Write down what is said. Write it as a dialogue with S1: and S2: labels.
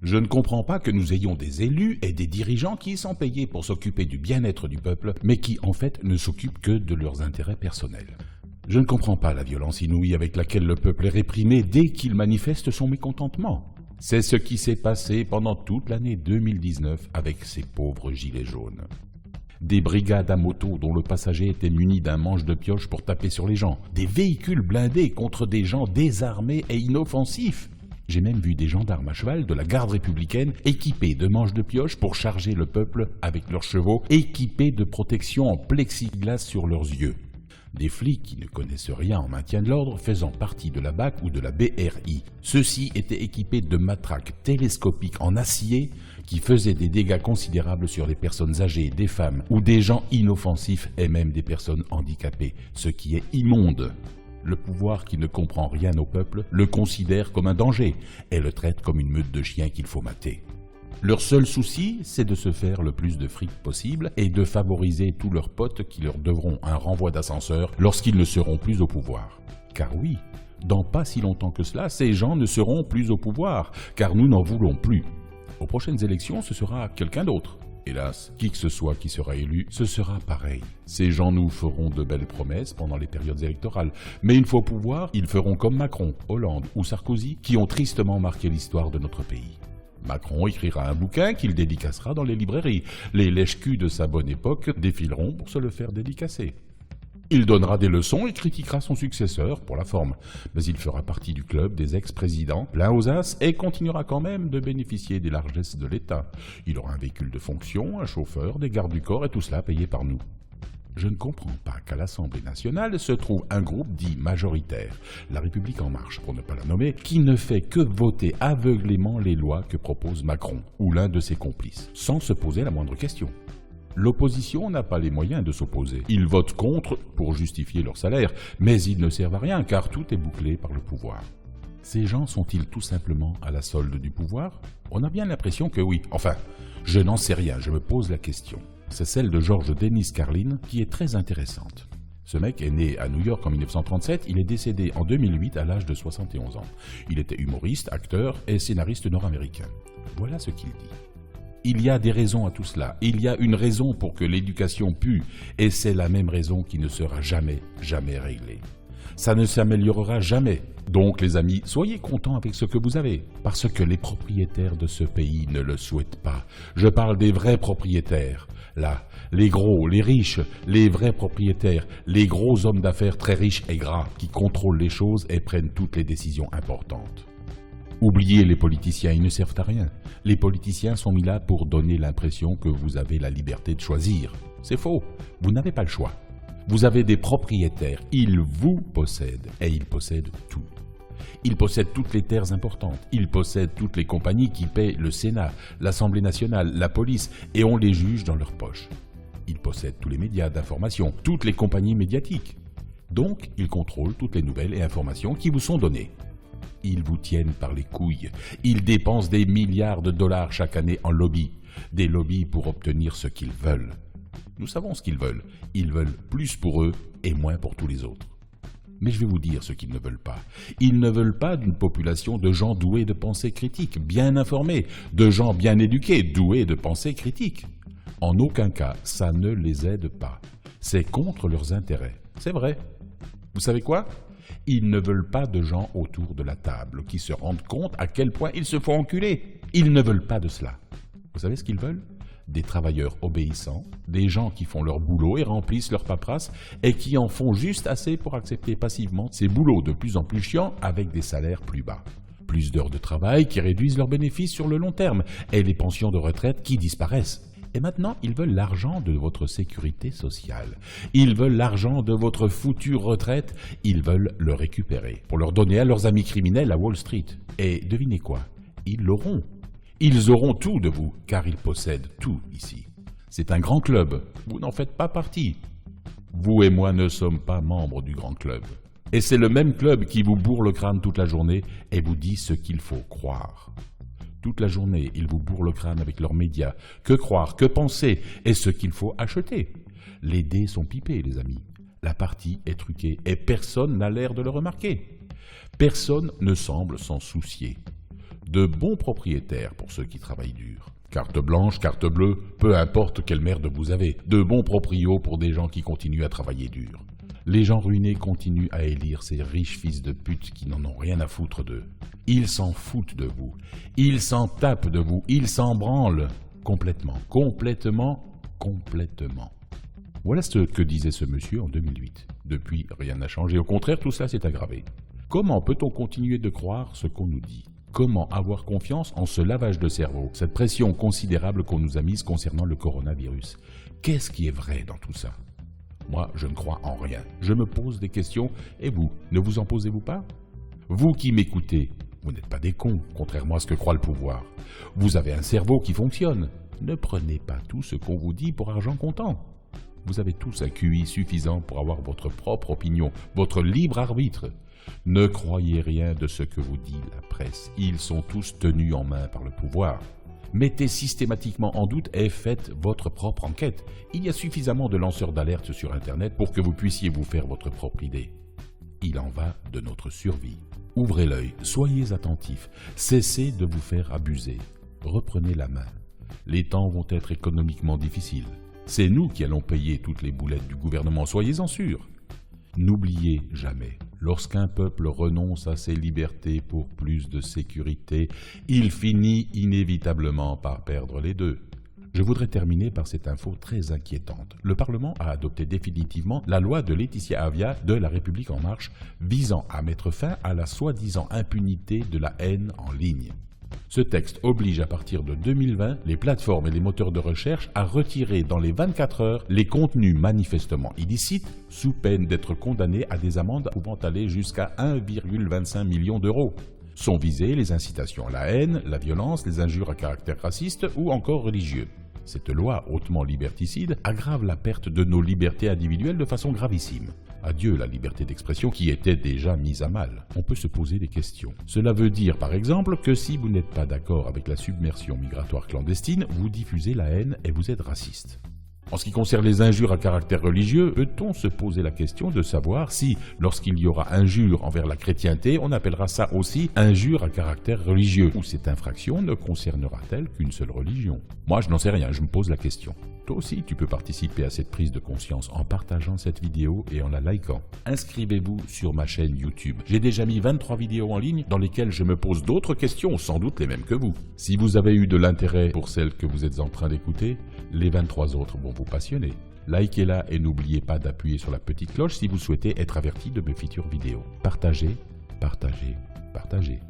S1: Je ne comprends pas que nous ayons des élus et des dirigeants qui sont payés pour s'occuper du bien-être du peuple, mais qui en fait ne s'occupent que de leurs intérêts personnels. Je ne comprends pas la violence inouïe avec laquelle le peuple est réprimé dès qu'il manifeste son mécontentement. C'est ce qui s'est passé pendant toute l'année 2019 avec ces pauvres gilets jaunes. Des brigades à moto dont le passager était muni d'un manche de pioche pour taper sur les gens. Des véhicules blindés contre des gens désarmés et inoffensifs. J'ai même vu des gendarmes à cheval de la garde républicaine équipés de manches de pioche pour charger le peuple avec leurs chevaux, équipés de protections en plexiglas sur leurs yeux. Des flics qui ne connaissent rien en maintien de l'ordre faisant partie de la BAC ou de la BRI. Ceux-ci étaient équipés de matraques télescopiques en acier qui faisaient des dégâts considérables sur les personnes âgées, des femmes ou des gens inoffensifs et même des personnes handicapées, ce qui est immonde. Le pouvoir qui ne comprend rien au peuple le considère comme un danger et le traite comme une meute de chiens qu'il faut mater. Leur seul souci, c'est de se faire le plus de fric possible et de favoriser tous leurs potes qui leur devront un renvoi d'ascenseur lorsqu'ils ne seront plus au pouvoir. Car oui, dans pas si longtemps que cela, ces gens ne seront plus au pouvoir, car nous n'en voulons plus. Aux prochaines élections, ce sera quelqu'un d'autre. Hélas, qui que ce soit qui sera élu, ce sera pareil. Ces gens nous feront de belles promesses pendant les périodes électorales, mais une fois au pouvoir, ils feront comme Macron, Hollande ou Sarkozy, qui ont tristement marqué l'histoire de notre pays. Macron écrira un bouquin qu'il dédicacera dans les librairies. Les lèche-culs de sa bonne époque défileront pour se le faire dédicacer. Il donnera des leçons et critiquera son successeur pour la forme, mais il fera partie du club des ex-présidents, plein aux as, et continuera quand même de bénéficier des largesses de l'État. Il aura un véhicule de fonction, un chauffeur, des gardes du corps et tout cela payé par nous. Je ne comprends pas qu'à l'Assemblée nationale se trouve un groupe dit majoritaire, La République en marche pour ne pas la nommer, qui ne fait que voter aveuglément les lois que propose Macron ou l'un de ses complices, sans se poser la moindre question. L'opposition n'a pas les moyens de s'opposer. Ils votent contre pour justifier leur salaire, mais ils ne servent à rien car tout est bouclé par le pouvoir. Ces gens sont-ils tout simplement à la solde du pouvoir? On a bien l'impression que oui. Enfin, je n'en sais rien, je me pose la question. C'est celle de George Dennis Carlin qui est très intéressante. Ce mec est né à New York en 1937, il est décédé en 2008 à l'âge de 71 ans. Il était humoriste, acteur et scénariste nord-américain. Voilà ce qu'il dit. Il y a des raisons à tout cela. Il y a une raison pour que l'éducation pue, et c'est la même raison qui ne sera jamais réglée. Ça ne s'améliorera jamais. Donc les amis, soyez contents avec ce que vous avez, parce que les propriétaires de ce pays ne le souhaitent pas. Je parle des vrais propriétaires. Là, les gros, les riches, les vrais propriétaires, les gros hommes d'affaires très riches et gras qui contrôlent les choses et prennent toutes les décisions importantes. Oubliez les politiciens, ils ne servent à rien. Les politiciens sont mis là pour donner l'impression que vous avez la liberté de choisir. C'est faux, vous n'avez pas le choix. Vous avez des propriétaires, ils vous possèdent et ils possèdent tout. Ils possèdent toutes les terres importantes, ils possèdent toutes les compagnies qui paient le Sénat, l'Assemblée nationale, la police et on les juge dans leur poche. Ils possèdent tous les médias d'information, toutes les compagnies médiatiques. Donc, ils contrôlent toutes les nouvelles et informations qui vous sont données. Ils vous tiennent par les couilles. Ils dépensent des milliards de dollars chaque année en lobby. Des lobbies pour obtenir ce qu'ils veulent. Nous savons ce qu'ils veulent. Ils veulent plus pour eux et moins pour tous les autres. Mais je vais vous dire ce qu'ils ne veulent pas. Ils ne veulent pas d'une population de gens doués de pensée critique, bien informés, de gens bien éduqués, doués de pensée critique. En aucun cas, ça ne les aide pas. C'est contre leurs intérêts. C'est vrai. Vous savez quoi ? Ils ne veulent pas de gens autour de la table qui se rendent compte à quel point ils se font enculer. Ils ne veulent pas de cela. Vous savez ce qu'ils veulent ? Des travailleurs obéissants, des gens qui font leur boulot et remplissent leur paperasse et qui en font juste assez pour accepter passivement ces boulots de plus en plus chiants avec des salaires plus bas. Plus d'heures de travail qui réduisent leurs bénéfices sur le long terme et les pensions de retraite qui disparaissent. Et maintenant, ils veulent l'argent de votre sécurité sociale. Ils veulent l'argent de votre foutue retraite. Ils veulent le récupérer pour leur donner à leurs amis criminels à Wall Street. Et devinez quoi ? Ils l'auront. Ils auront tout de vous, car ils possèdent tout ici. C'est un grand club. Vous n'en faites pas partie. Vous et moi ne sommes pas membres du grand club. Et c'est le même club qui vous bourre le crâne toute la journée et vous dit ce qu'il faut croire. Toute la journée, ils vous bourrent le crâne avec leurs médias. Que croire, que penser, et ce qu'il faut acheter. Les dés sont pipés, les amis. La partie est truquée, et personne n'a l'air de le remarquer. Personne ne semble s'en soucier. De bons propriétaires pour ceux qui travaillent dur. Carte blanche, carte bleue, peu importe quelle merde vous avez. De bons proprios pour des gens qui continuent à travailler dur. Les gens ruinés continuent à élire ces riches fils de pute qui n'en ont rien à foutre d'eux. Ils s'en foutent de vous. Ils s'en tapent de vous. Ils s'en branlent. Complètement. Voilà ce que disait ce monsieur en 2008. Depuis, rien n'a changé. Au contraire, tout cela s'est aggravé. Comment peut-on continuer de croire ce qu'on nous dit ? Comment avoir confiance en ce lavage de cerveau, cette pression considérable qu'on nous a mise concernant le coronavirus ? Qu'est-ce qui est vrai dans tout ça ? Moi, je ne crois en rien. Je me pose des questions, et vous, ne vous en posez-vous pas ? Vous qui m'écoutez, vous n'êtes pas des cons, contrairement à ce que croit le pouvoir. Vous avez un cerveau qui fonctionne. Ne prenez pas tout ce qu'on vous dit pour argent comptant. Vous avez tous un QI suffisant pour avoir votre propre opinion, votre libre arbitre. Ne croyez rien de ce que vous dit la presse. Ils sont tous tenus en main par le pouvoir. Mettez systématiquement en doute et faites votre propre enquête. Il y a suffisamment de lanceurs d'alerte sur Internet pour que vous puissiez vous faire votre propre idée. Il en va de notre survie. Ouvrez l'œil, soyez attentifs, cessez de vous faire abuser. Reprenez la main. Les temps vont être économiquement difficiles. C'est nous qui allons payer toutes les boulettes du gouvernement, soyez-en sûrs. N'oubliez jamais, lorsqu'un peuple renonce à ses libertés pour plus de sécurité, il finit inévitablement par perdre les deux. Je voudrais terminer par cette info très inquiétante. Le Parlement a adopté définitivement la loi de Laetitia Avia de La République En Marche visant à mettre fin à la soi-disant impunité de la haine en ligne. Ce texte oblige à partir de 2020 les plateformes et les moteurs de recherche à retirer dans les 24 heures les contenus manifestement illicites sous peine d'être condamnés à des amendes pouvant aller jusqu'à 1,25 million d'euros. Sont visées les incitations à la haine, la violence, les injures à caractère raciste ou encore religieux. Cette loi hautement liberticide aggrave la perte de nos libertés individuelles de façon gravissime. Adieu la liberté d'expression qui était déjà mise à mal. On peut se poser des questions. Cela veut dire par exemple que si vous n'êtes pas d'accord avec la submersion migratoire clandestine, vous diffusez la haine et vous êtes raciste. En ce qui concerne les injures à caractère religieux, peut-on se poser la question de savoir si, lorsqu'il y aura injure envers la chrétienté, on appellera ça aussi injure à caractère religieux, ou cette infraction ne concernera-t-elle qu'une seule religion ? Moi, je n'en sais rien, je me pose la question. Toi aussi, tu peux participer à cette prise de conscience en partageant cette vidéo et en la likant. Inscrivez-vous sur ma chaîne YouTube. J'ai déjà mis 23 vidéos en ligne dans lesquelles je me pose d'autres questions, sans doute les mêmes que vous. Si vous avez eu de l'intérêt pour celles que vous êtes en train d'écouter, les 23 autres vont vous passionner. Likez-la et n'oubliez pas d'appuyer sur la petite cloche si vous souhaitez être averti de mes futures vidéos. Partagez, partagez, partagez.